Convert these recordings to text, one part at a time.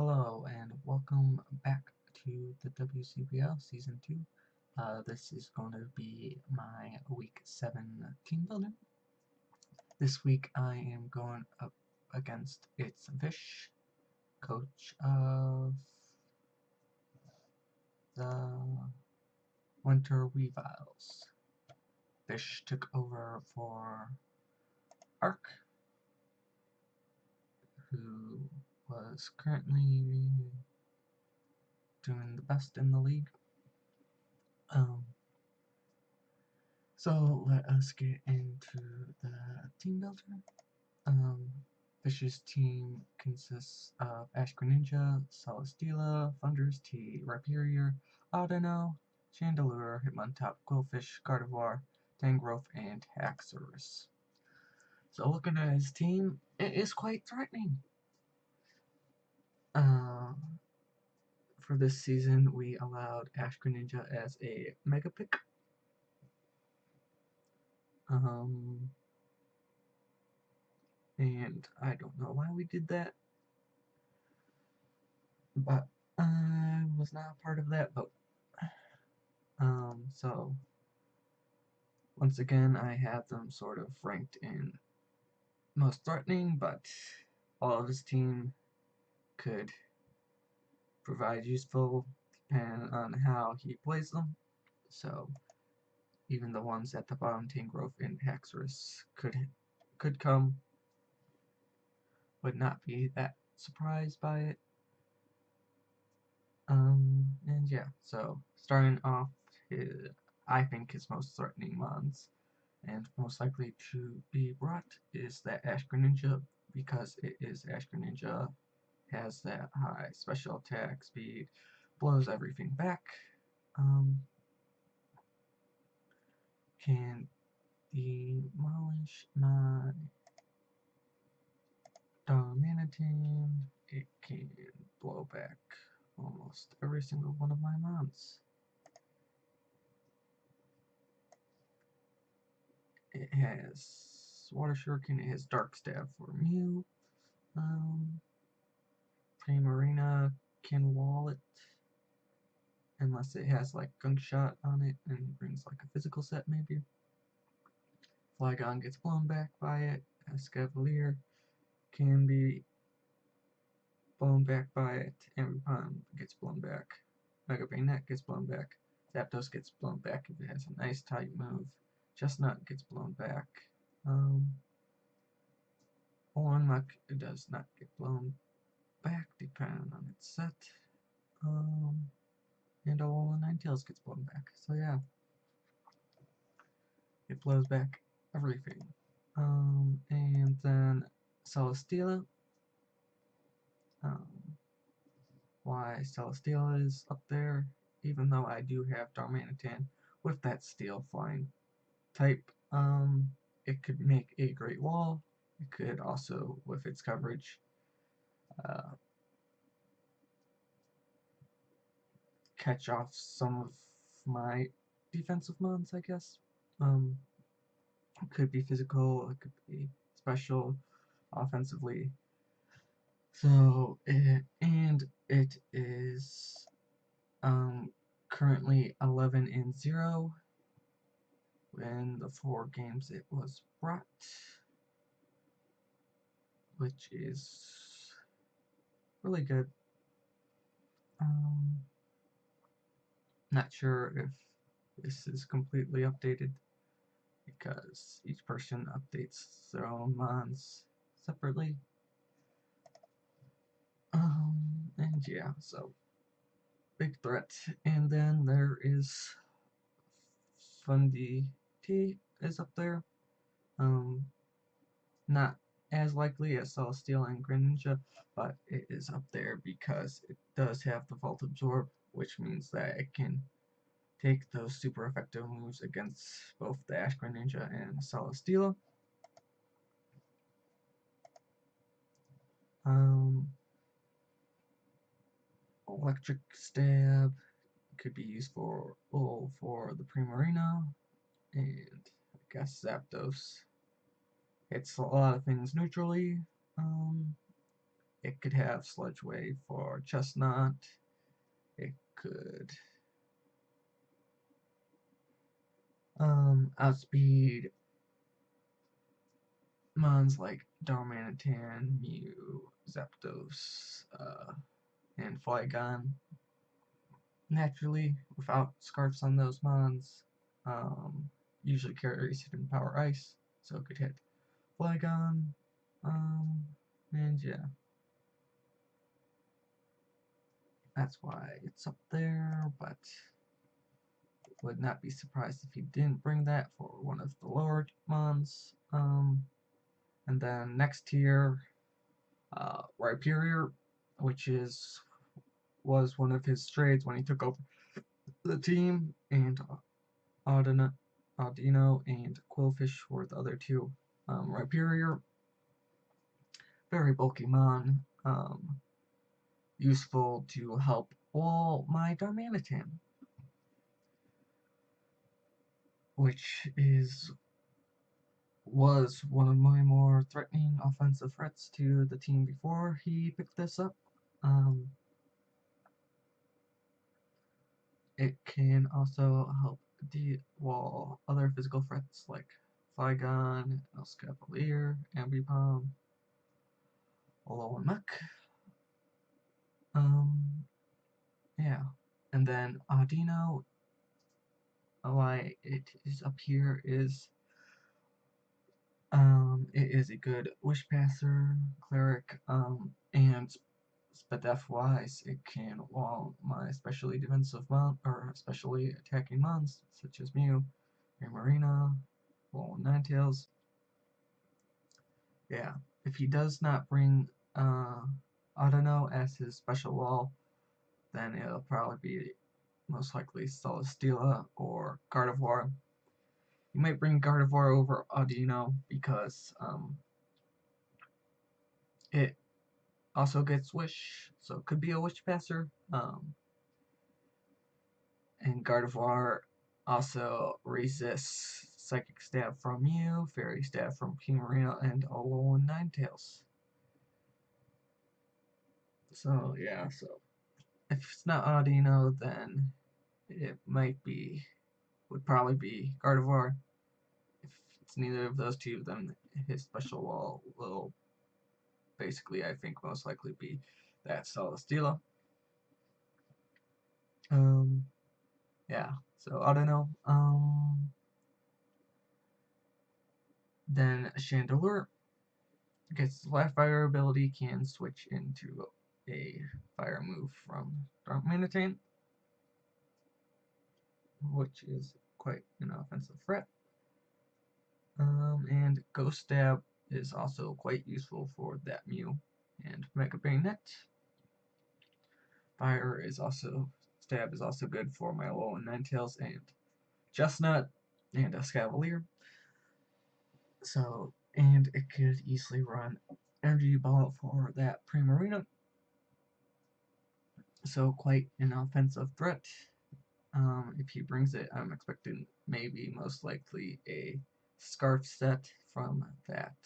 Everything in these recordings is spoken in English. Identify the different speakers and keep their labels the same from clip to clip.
Speaker 1: Hello and welcome back to the WCBL Season 2. This is going to be my Week 7 team builder. This week I am going up against its Visch, coach of the Wenter Weaviles. Visch took over for Ark, who was currently doing the best in the league. So let us get into the team builder. Visch's team consists of Ash Greninja, Celesteela, Thundurus T, Rhyperior, Audino, Chandelure, Hitmontop, Quillfish, Gardevoir, Tangrowth, and Haxorus. So looking at his team, it is quite threatening. For this season, we allowed Ash Greninja as a Mega Pick. And I don't know why we did that, but I was not a part of that vote. So once again, I have them sort of ranked in most threatening, but all of his team could provide useful depending on how he plays them. So even the ones at the bottom, Tangrowth and Haxorus, could come. Would not be that surprised by it. And yeah, so starting off, I think his most threatening mons, and most likely to be brought, is that Ash Greninja, because it is Ash Greninja, has that high special attack speed, blows everything back, can demolish my Darmanitan, it can blow back almost every single one of my mons. It has Water Shuriken, it has Dark Stab for Mew. Primarina can wall it unless it has like Gunk Shot on it and brings like a physical set maybe. Flygon gets blown back by it. Escavalier can be blown back by it. Ambipom gets blown back. Mega Bayonet gets blown back. Zapdos gets blown back if it has a nice type move. Chestnut gets blown back. Olenmuck does not get blown back depending on its set. And Alolan Ninetales gets blown back. So yeah, it blows back everything. And then Celesteela. Why Celesteela is up there, even though I do have Darmanitan with that Steel Flying type. It could make a great wall. It could also, with its coverage, catch off some of my defensive mons, I guess. It could be physical, it could be special, offensively. So, it is currently 11-0 in the 4 games it was brought, which is really good. Not sure if this is completely updated because each person updates their own mons separately. And yeah, so big threat. And then there is Fundy T is up there. Not as likely as Celesteela and Greninja, but it is up there because it does have the Volt Absorb, which means that it can take those super effective moves against both the Ash Greninja and Celesteela. Electric Stab could be useful for the Primarina, and I guess Zapdos hits a lot of things neutrally. it could have Sludge Wave for Chestnut. It could outspeed mons like Darmanitan, Mew, Zapdos, and Flygon naturally without scarfs on those mons. Usually carries hidden power ice, so it could hit Flygon. And yeah, that's why it's up there, but would not be surprised if he didn't bring that for one of the lower mons. And then next tier, Rhyperior, which was one of his trades when he took over the team, and Audino and Quillfish were the other two. Rhyperior, very bulky mon, useful to help wall my Darmanitan, which was one of my more threatening offensive threats to the team before he picked this up. It can also help wall other physical threats like Flygon, Escavalier, Ambipom, Alolan Muck. Yeah. And then Audino, why it is up here is it is a good Wish Passer, Cleric, and Spadef wise, it can wall my especially defensive mon or especially attacking mons such as Mew, Marina, Alolan Ninetales. Yeah, if he does not bring Audino as his special wall, then it'll probably be most likely Celesteela or Gardevoir. You might bring Gardevoir over Audino because it also gets Wish, so it could be a Wish Passer. And Gardevoir also resists Psychic Stab from Mew, Fairy Stab from King Marina, and Alolan Ninetales. So yeah, so if it's not Audino, then it would probably be Gardevoir. If it's neither of those two, then his special wall will basically, I think, most likely be that Celesteela. Yeah, so I don't know. Then Chandelure gets the last fire ability, can switch into a fire move from Darmanitan, which is quite an offensive threat. And Ghost Stab is also quite useful for that Mew and Mega Bayonet. Stab is also good for my Alolan Ninetales and Chestnut and Escavalier. So, and it could easily run Energy Ball for that Primarina. So quite an offensive threat. If he brings it, I'm expecting maybe most likely a Scarf set from that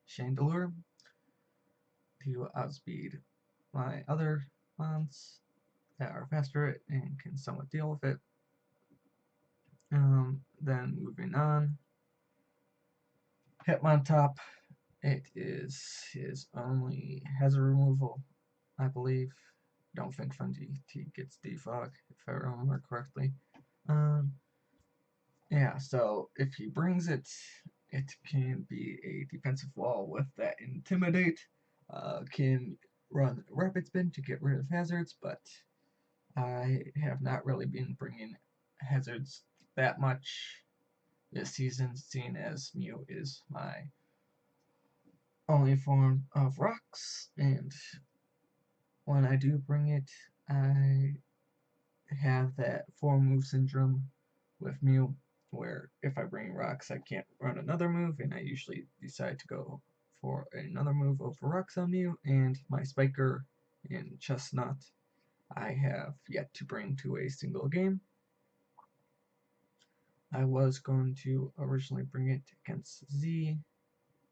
Speaker 1: Chandelure to outspeed my other mons that are faster and can somewhat deal with it. Then moving on, Hitmontop, it is his only hazard removal, I believe. Don't think Fungi gets Defog, if I remember correctly. Yeah, so if he brings it, it can be a defensive wall with that Intimidate. Can run Rapid Spin to get rid of hazards, but I have not really been bringing hazards that much this season, seeing as Mew is my only form of rocks, and when I do bring it, I have that 4-move syndrome with Mew, where if I bring rocks, I can't run another move, and I usually decide to go for another move over rocks on Mew, and my Spiker in Chestnut I have yet to bring to a single game. I was going to originally bring it against Z,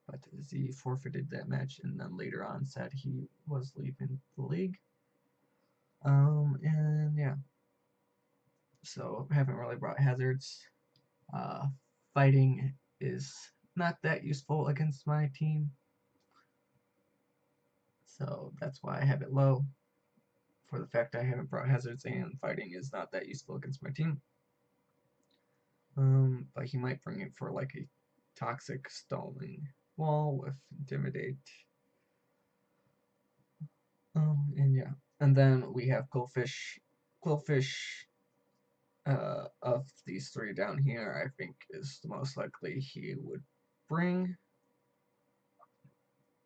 Speaker 1: but Z forfeited that match and then later on said he was leaving the league. And yeah, so haven't really brought hazards. Fighting is not that useful against my team, so that's why I have it low, for the fact I haven't brought hazards and fighting is not that useful against my team. But he might bring it for like a toxic stalling wall with intimidate. And yeah, and then we have Quillfish. Quillfish, of these three down here, I think is the most likely he would bring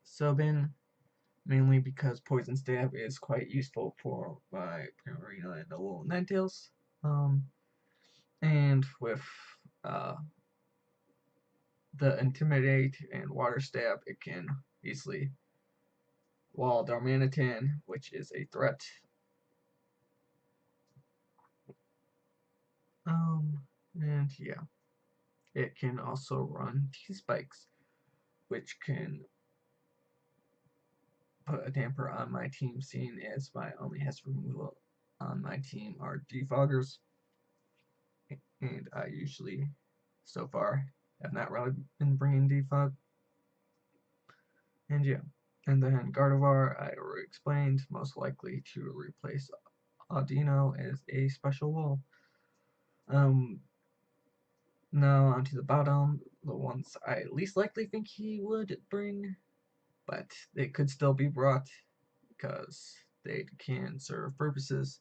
Speaker 1: sub in, mainly because Poison Stab is quite useful for my Primarina and the little Ninetales. And with uh, the Intimidate and Water Stab, it can easily wall Darmanitan, which is a threat. And yeah, it can also run T-Spikes, which can put a damper on my team, seeing as my only hazard removal on my team are defoggers, and I usually, so far, have not really been bringing defog. And yeah, and then Gardevoir, I already explained, most likely to replace Audino as a special wall. Now onto the bottom, the ones I least likely think he would bring, but they could still be brought because they can serve purposes.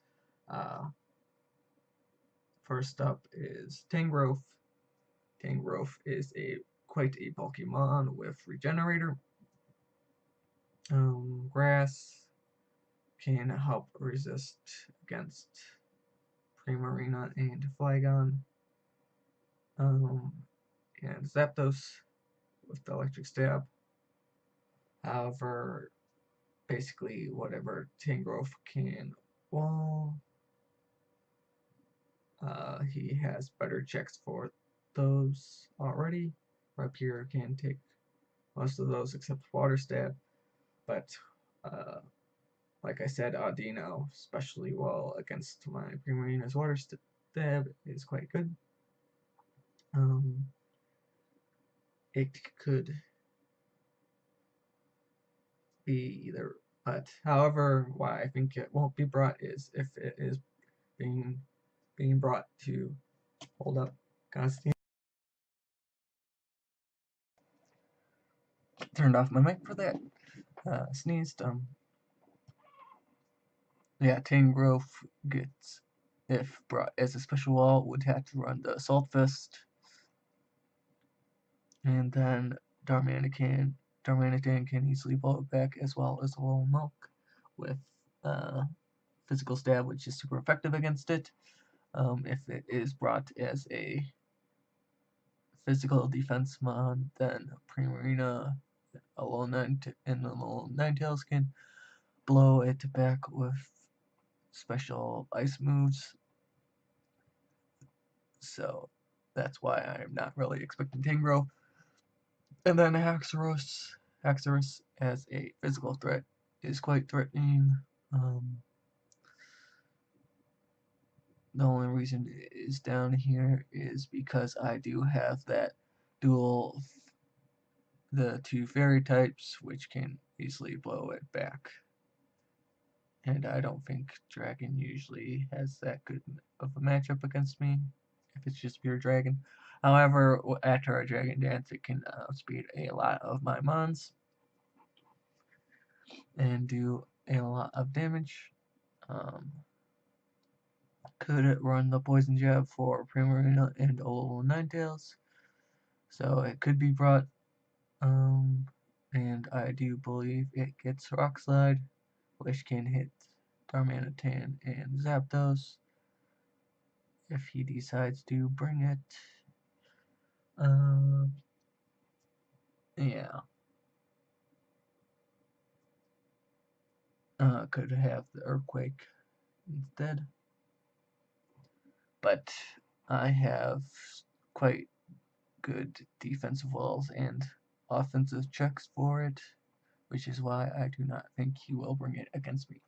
Speaker 1: First up is Tangrowth. Tangrowth is quite a bulky mon with Regenerator. Grass can help resist against Primarina and Flygon. And Zapdos with the Electric Stab. However, basically whatever Tangrowth can wall, he has better checks for those already. Rapier can take most of those except Water Stab, but like I said, Audino, especially well against my Primarina's Water Stab, is quite good. It could be either, but however, why I think it won't be brought is if it is being brought to hold up. Constantine turned off my mic for that. Sneezed. Yeah, Tangrowth gets, if brought as a special wall, would have to run the Assault Fist, and then Darmanitan can easily blow it back, as well as a little Milk with Physical Stab, which is super effective against it. If it is brought as a physical defense mon, then Primarina, a little and the little Ninetales can blow it back with special ice moves. So that's why I'm not really expecting Tangrowth. And then Haxorus as a physical threat is quite threatening. The only reason it is down here is because I do have that dual, the two fairy types, which can easily blow it back. And I don't think Dragon usually has that good of a matchup against me, if it's just pure Dragon. However, after a Dragon Dance, it can outspeed a lot of my mons and do a lot of damage. Could run the Poison Jab for Primarina and Alolan Ninetales, so it could be brought. And I do believe it gets Rock Slide, which can hit Darmanitan and Zapdos if he decides to bring it. Yeah. Could have the Earthquake instead. But I have quite good defensive walls and offensive checks for it, which is why I do not think he will bring it against me.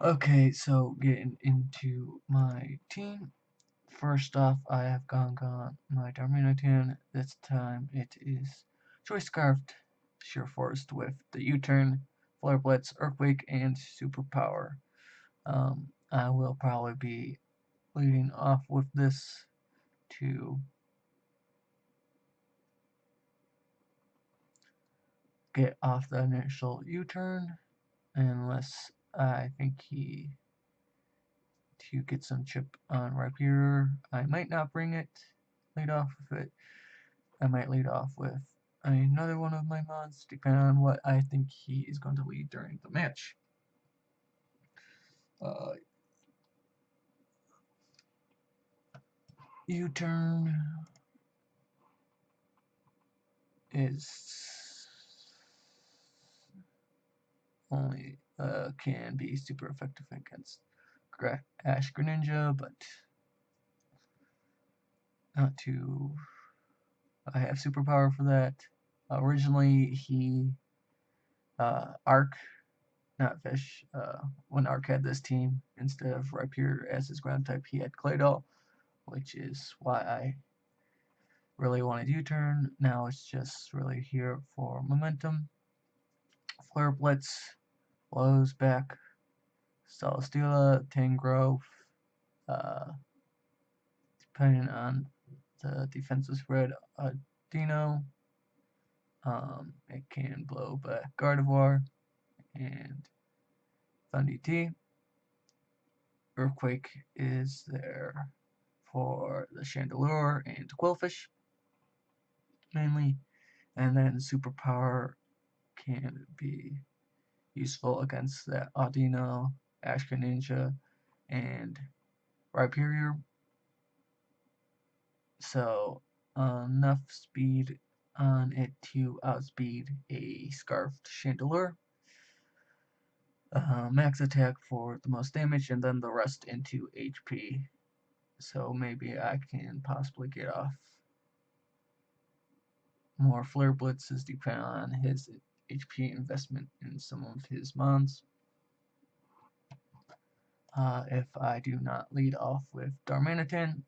Speaker 1: Okay, so getting into my team. First off, I have gone my Darmanitan. This time it is Choice Scarfed, Sheer Forest with the U-Turn, Flare Blitz, Earthquake, and Superpower. I will probably be leading off with this to get off the initial U-Turn, unless I think to get some chip on Rapier. I might not bring it, lead off with it. I might lead off with another one of my mods, depending on what I think he is going to lead during the match. U-Turn is only can be super effective against Ash Greninja, but not too. I have superpower for that. Originally, he Arc, not Visch. When Arc had this team, instead of Rapier as his ground type, he had Claydol, which is why I really wanted U-Turn. Now it's just really here for momentum. Flare Blitz, blows back, Celesteela, Tangrowth, depending on the defensive spread, Dino. It can blow back Gardevoir and Thundy T. Earthquake is there for the Chandelure and Quillfish, mainly. And then Superpower can be useful against that Audino, Ash Greninja, and Rhyperior. So enough speed on it to outspeed a Scarfed Chandelure. Max attack for the most damage, and then the rest into HP. So maybe I can possibly get off more Flare Blitzes depending on his HP investment in some of his mons. If I do not lead off with Darmanitan,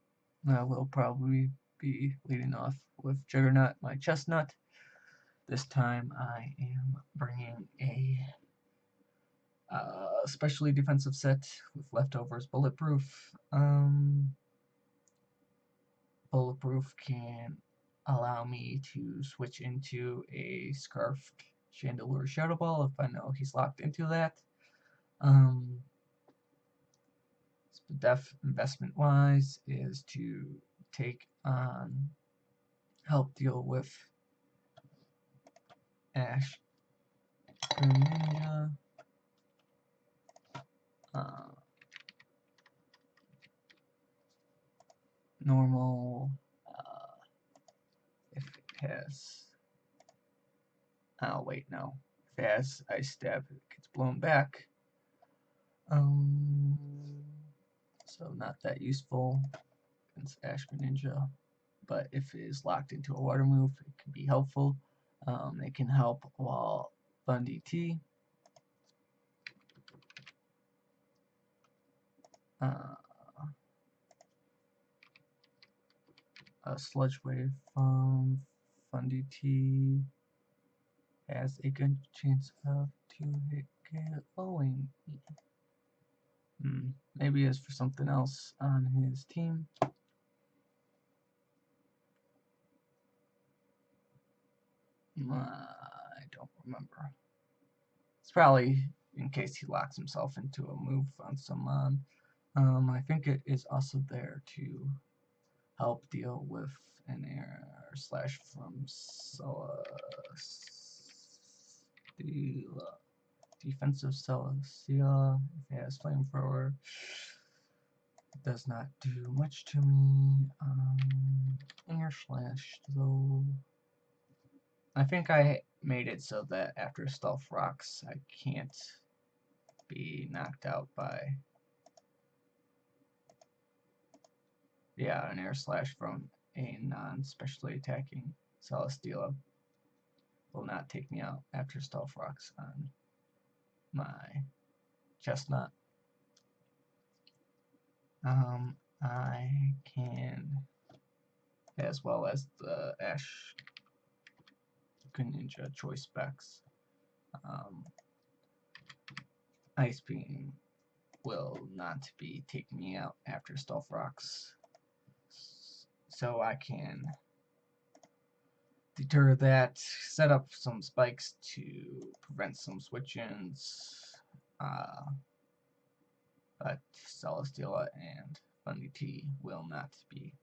Speaker 1: I will probably be leading off with Juggernaut, my chestnut. This time I am bringing a specially defensive set with leftovers Bulletproof. Bulletproof can allow me to switch into a Scarfed Chandelure Shadow Ball if I know he's locked into that. Def investment wise is to take on help deal with Ash Greninja, normal, if it has, oh wait, no, if it has Ice Stab, it gets blown back, so not that useful against Ash Greninja, but if it is locked into a water move, it can be helpful. It can help while Bundy T. A Sludge Wave from Fundy T has a good chance of to hit glowing. Maybe it's for something else on his team. I don't remember. It's probably in case he locks himself into a move on some mon. I think it is also there to help deal with an air slash from Celesteela. Defensive Celesteela. If it has Flamethrower, it does not do much to me. Air slash though. I think I made it so that after Stealth Rocks, I can't be knocked out by an air slash from a non-specially attacking Celesteela. will not take me out after Stealth Rocks on my Chestnut. I can, as well as the Ash Greninja choice specs, Ice Beam will not be taking me out after Stealth Rocks, so I can deter that, set up some spikes to prevent some switch-ins, but Celesteela and Bunny T will not be.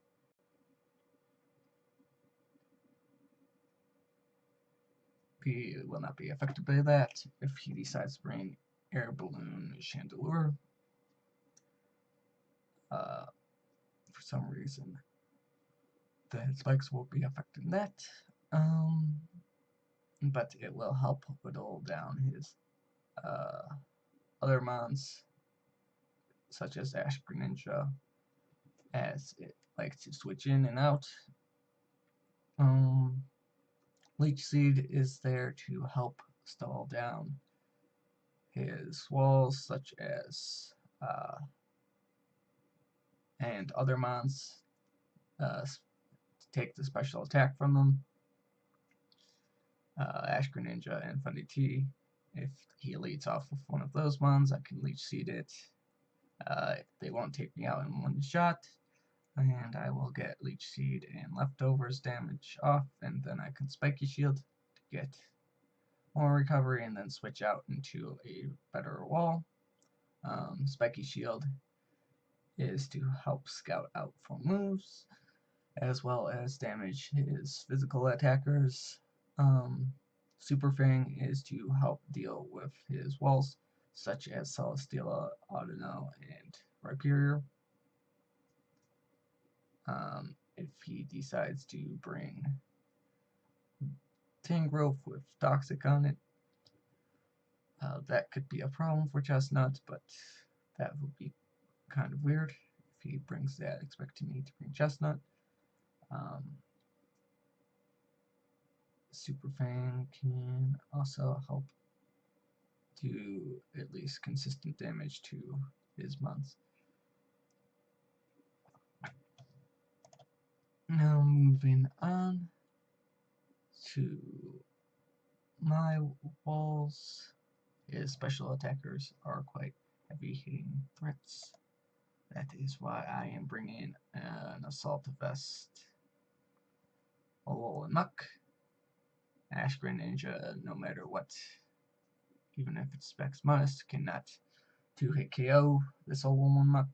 Speaker 1: He will not be affected by that if he decides to bring Air Balloon Chandelure. For some reason, the spikes won't be affecting that. But it will help whittle down his other mons, such as Ash Greninja, as it likes to switch in and out. Leech Seed is there to help stall down his walls, such as and other mons, to take the special attack from them. Ash Greninja and Funny T. If he leads off with one of those mons, I can Leech Seed it. They won't take me out in one shot, and I will get Leech Seed and Leftovers damage off, and then I can Spiky Shield to get more recovery, and then switch out into a better wall. Spiky Shield is to help scout out for moves, as well as damage his physical attackers. Super Fang is to help deal with his walls, such as Celesteela, Audino, and Rhyperior. If he decides to bring Tangrowth with Toxic on it, that could be a problem for Chestnut, but that would be kind of weird if he brings that, expecting me to bring Chestnut. Super Fang can also help do at least consistent damage to his mons. Now moving on to my walls, his special attackers are quite heavy hitting threats. That is why I am bringing an Assault Vest, Alolan Muck, Ash Greninja, no matter what, even if it's Specs Modest, cannot 2-hit KO this Alolan Muck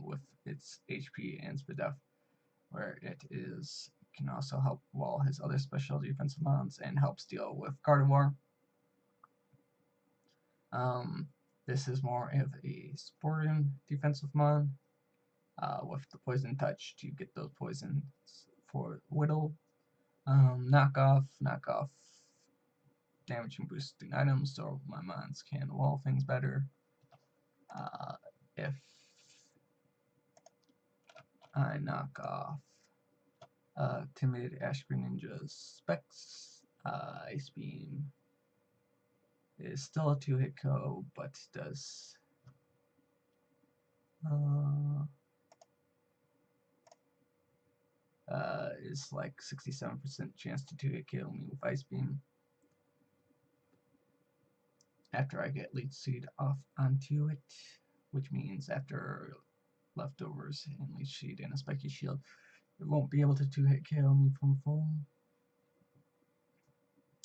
Speaker 1: with its HP and Speed Up, where it can also help wall his other special defensive mons and helps deal with Gardevoir. This is more of a supporting defensive mon with the Poison Touch to get those poisons for Whittle. Knock off damage and boosting items, so my mons can wall things better. If I knock off Timid Ash Greninja's Specs, Ice Beam is still a 2-hit KO, but does is like 67% chance to 2-hit KO me with Ice Beam. After I get Leech Seed off onto it, which means after Leftovers and Leech Seed and a Spiky Shield, it won't be able to 2-hit KO me from full.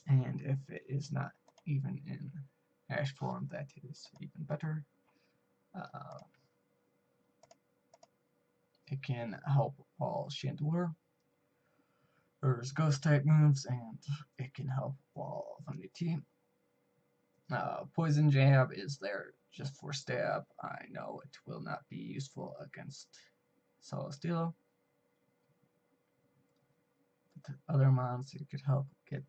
Speaker 1: And if it is not even in Ash form, that is even better. It can help wall Chandelure or his ghost type moves, and it can help wall Funny T. Poison Jab is there just for stab. I know it will not be useful against Celesteela. But the other mons it could help get,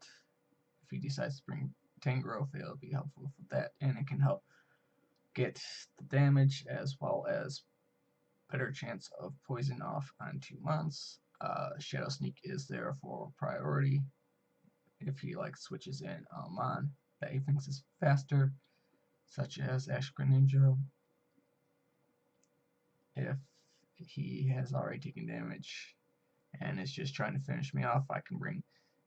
Speaker 1: if he decides to bring Tangrowth, it'll be helpful for that, and it can help get the damage as well as better chance of poison off onto mons. Shadow Sneak is there for priority if he like switches in a mon that he thinks is faster, such as Ash Greninja. If he has already taken damage and is just trying to finish me off, I can bring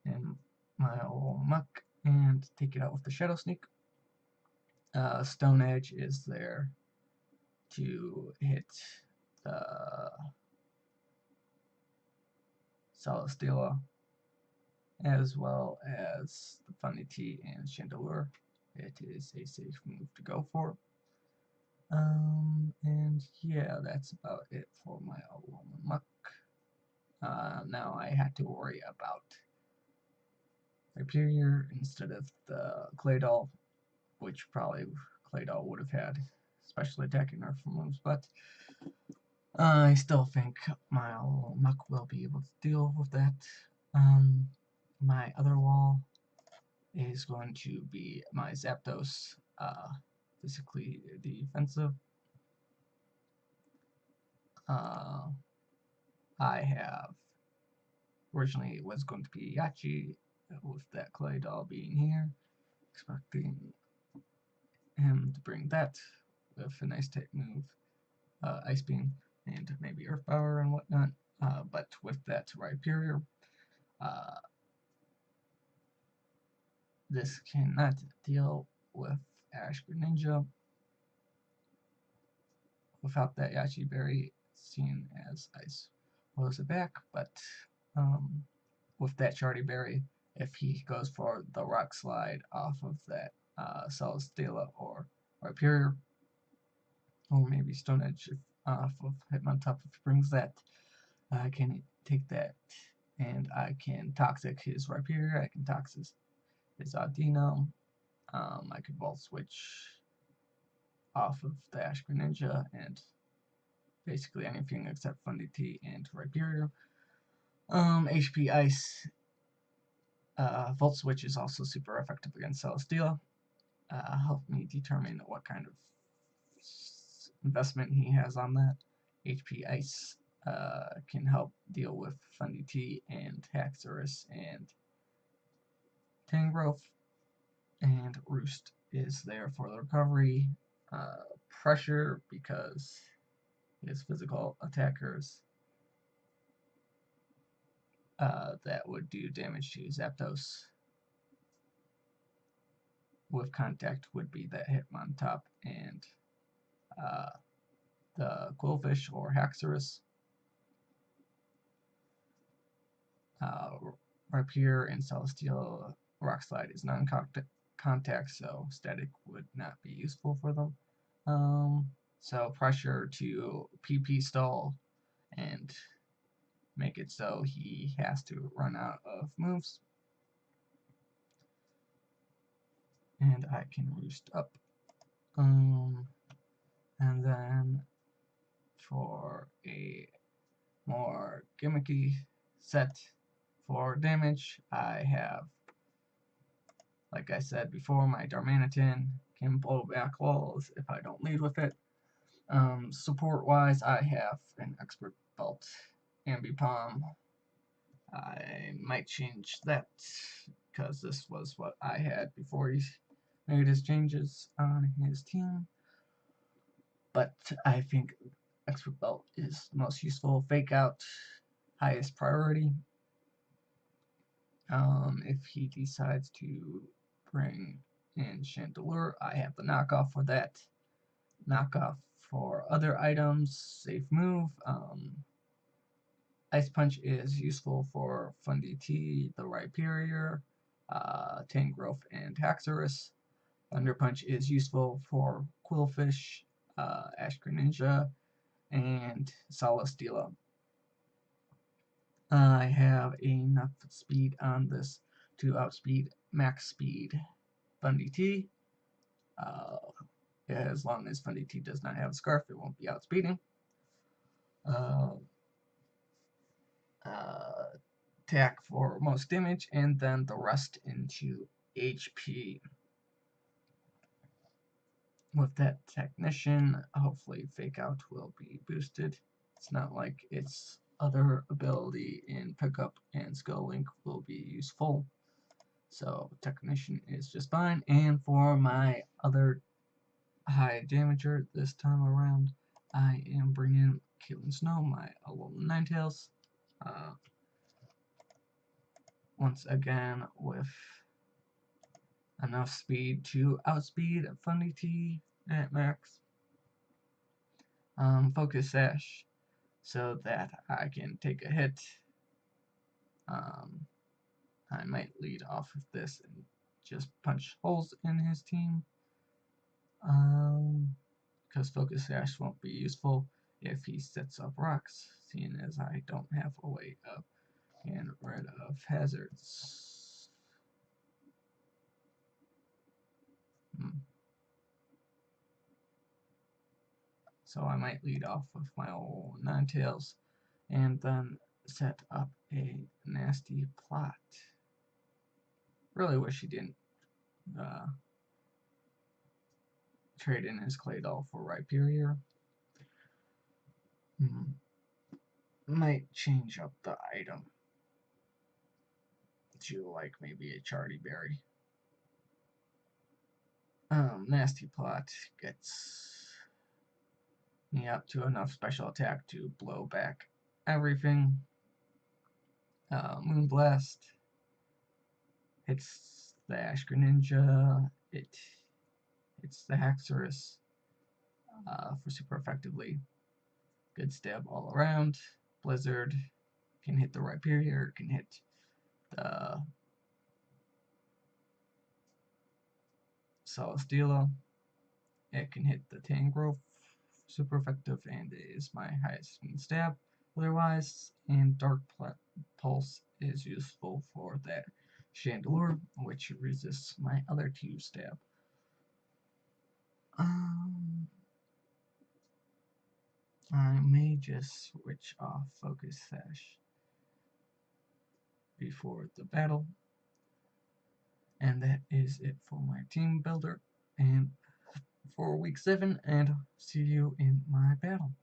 Speaker 1: in my old Muck and take it out with the Shadow Sneak. Stone Edge is there to hit the Celesteela, as well as the Funny Tea and Chandelure. It is a safe move to go for. And yeah, that's about it for my Alolan Muck. Now I had to worry about Hyperior instead of the Claydol, which probably Claydol would have had special attacking nerf moves, but I still think my Alolan Muck will be able to deal with that. My other wall is going to be my Zapdos, physically defensive. I have originally it was going to be Yachi with that Claydol being here, expecting him to bring that with a nice type move, Ice Beam and maybe Earth Power and whatnot. But with that Rhyperior, this cannot deal with Ash Greninja without that Yachi Berry, seen as Ice blows it back, but with that Chardy Berry, if he goes for the Rock Slide off of that Celesteela or Rhyperior, or maybe Stone Edge off of Hitmontop, if he brings that, I can take that and I can Toxic his Rhyperior, I can Toxic his Audino, I could Volt Switch off of the Ash Greninja and basically anything except Fundy Tea and Rhyperior. HP Ice Volt Switch is also super effective against Celesteela. Help me determine what kind of investment he has on that. HP Ice can help deal with Fundy Tea and Haxorus and Tangrowth. And Roost is there for the recovery. Pressure because his physical attackers that would do damage to Zapdos with contact would be that Hitmontop and the Quillfish or Haxorus. Rapier and Celesteela Rock Slide is non-contact, so static would not be useful for them. So pressure to PP stall and make it so he has to run out of moves. And I can Roost up. And then for a more gimmicky set for damage, I have, like I said before, my Darmanitan can blow back walls if I don't lead with it. Support-wise, I have an Expert Belt, Ambipom. I might change that because this was what I had before he made his changes on his team. But I think Expert Belt is the most useful. Fake Out, highest priority. If he decides to bring in Chandelure, I have the knockoff for that. Knockoff for other items, safe move. Ice Punch is useful for Fundy Tea, the Rhyperior, Tangrowth, and Haxorus. Thunder Punch is useful for Quillfish, Ash Greninja, and Celesteela. I have enough speed on this to outspeed max speed Fundy Tea. As long as Fundy Tea does not have a scarf, it won't be outspeeding. Attack for most damage, and then the rest into HP. With that Technician, hopefully Fake Out will be boosted. It's not like its other ability in Pickup and Skull Link will be useful. So Technician is just fine. And for my other high damager this time around, I am bringing Caitlin Snow, my level 9 Tails. Once again with enough speed to outspeed Funny T at max. Focus Sash so that I can take a hit. I might lead off of this and just punch holes in his team. Because Focus Sash won't be useful if he sets up rocks, seeing as I don't have a way of getting rid of hazards. So I might lead off with my old Ninetales and then set up a nasty plot. Really wish he didn't trade in his Claydol for Rhyperior. Might change up the item to like maybe a Chardy Berry. Nasty plot gets me up to enough special attack to blow back everything. Moonblast hits the Ash Greninja. It's the Haxorus for super effectively. Good stab all around. Blizzard can hit the Rhyperior, can hit the Celesteela. It can hit the Tangrowth, super effective, and is my highest stab otherwise. And Dark Pulse is useful for that Chandelure, which resists my other 2 stab. I may just switch off Focus Sash before the battle. And that is it for my team builder and for week 7, and see you in my battle.